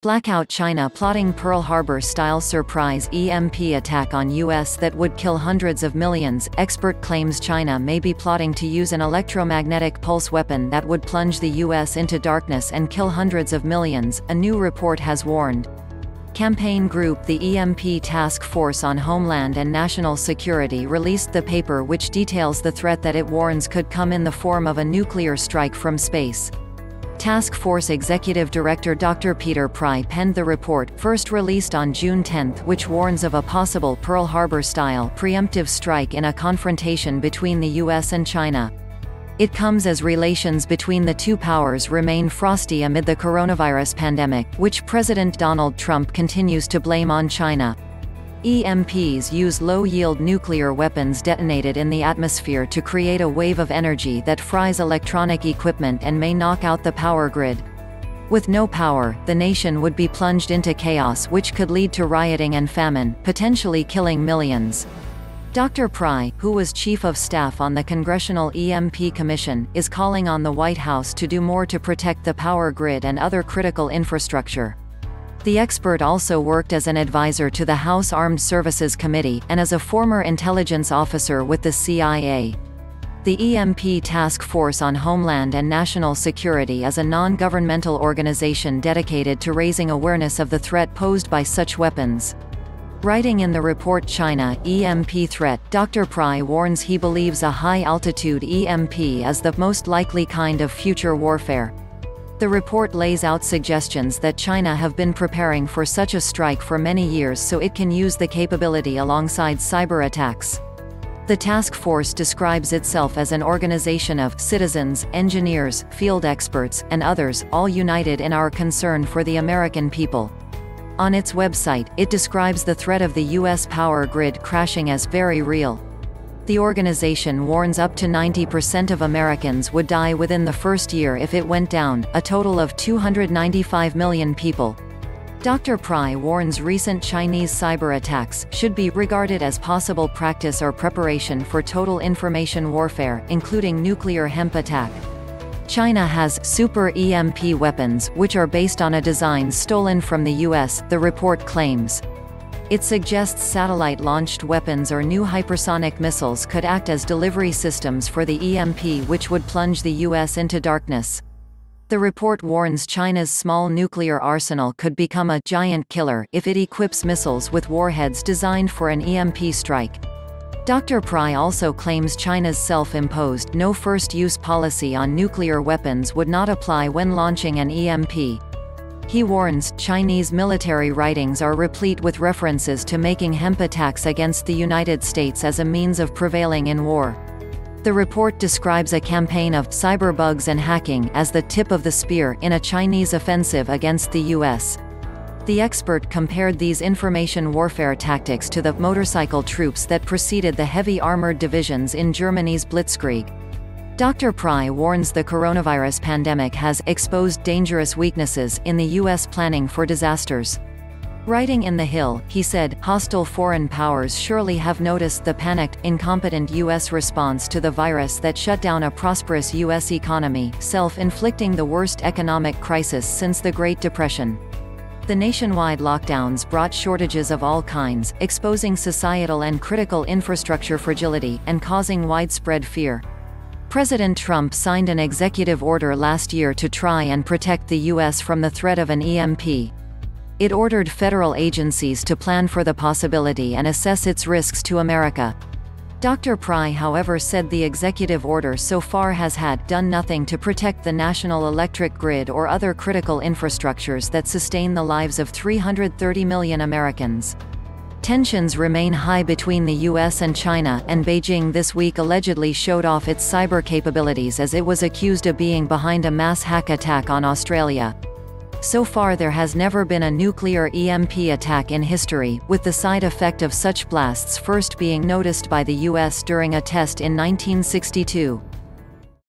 Blackout China plotting Pearl Harbor-style surprise EMP attack on U.S. that would kill hundreds of millions. Expert claims China may be plotting to use an electromagnetic pulse weapon that would plunge the U.S. into darkness and kill hundreds of millions, a new report has warned. Campaign group the EMP Task Force on Homeland and National Security released the paper which details the threat that it warns could come in the form of a nuclear strike from space. Task Force Executive Director Dr. Peter Pry penned the report, first released on June 10, which warns of a possible Pearl Harbor-style preemptive strike in a confrontation between the U.S. and China. It comes as relations between the two powers remain frosty amid the coronavirus pandemic, which President Donald Trump continues to blame on China. EMPs use low-yield nuclear weapons detonated in the atmosphere to create a wave of energy that fries electronic equipment and may knock out the power grid. With no power, the nation would be plunged into chaos which could lead to rioting and famine, potentially killing millions. Dr. Pry, who was Chief of Staff on the Congressional EMP Commission, is calling on the White House to do more to protect the power grid and other critical infrastructure. The expert also worked as an advisor to the House Armed Services Committee, and as a former intelligence officer with the CIA. The EMP Task Force on Homeland and National Security is a non-governmental organization dedicated to raising awareness of the threat posed by such weapons. Writing in the report China, EMP Threat, Dr. Pry warns he believes a high-altitude EMP is the most likely kind of future warfare. The report lays out suggestions that China have been preparing for such a strike for many years so it can use the capability alongside cyber attacks. The task force describes itself as an organization of citizens, engineers, field experts, and others, all united in our concern for the American people. On its website, it describes the threat of the U.S. power grid crashing as very real. The organization warns up to 90% of Americans would die within the first year if it went down, a total of 295 million people. Dr. Pry warns recent Chinese cyber attacks should be regarded as possible practice or preparation for total information warfare, including nuclear HEMP attack. China has super EMP weapons, which are based on a design stolen from the U.S., the report claims. It suggests satellite-launched weapons or new hypersonic missiles could act as delivery systems for the EMP, which would plunge the U.S. into darkness. The report warns China's small nuclear arsenal could become a giant killer if it equips missiles with warheads designed for an EMP strike. Dr. Pry also claims China's self-imposed no first-use policy on nuclear weapons would not apply when launching an EMP. He warns, Chinese military writings are replete with references to making HEMP attacks against the United States as a means of prevailing in war. The report describes a campaign of cyberbugs and hacking as the tip of the spear in a Chinese offensive against the U.S. The expert compared these information warfare tactics to the motorcycle troops that preceded the heavy armored divisions in Germany's Blitzkrieg. Dr. Pry warns the coronavirus pandemic has exposed dangerous weaknesses in the U.S. planning for disasters. Writing in The Hill, he said, hostile foreign powers surely have noticed the panicked, incompetent U.S. response to the virus that shut down a prosperous U.S. economy, self-inflicting the worst economic crisis since the Great Depression. The nationwide lockdowns brought shortages of all kinds, exposing societal and critical infrastructure fragility, and causing widespread fear. President Trump signed an executive order last year to try and protect the U.S. from the threat of an EMP. It ordered federal agencies to plan for the possibility and assess its risks to America. Dr. Pry, however, said the executive order so far has done nothing to protect the national electric grid or other critical infrastructures that sustain the lives of 330 million Americans. Tensions remain high between the U.S. and China, and Beijing this week allegedly showed off its cyber capabilities as it was accused of being behind a mass hack attack on Australia. So far there has never been a nuclear EMP attack in history, with the side effect of such blasts first being noticed by the U.S. during a test in 1962.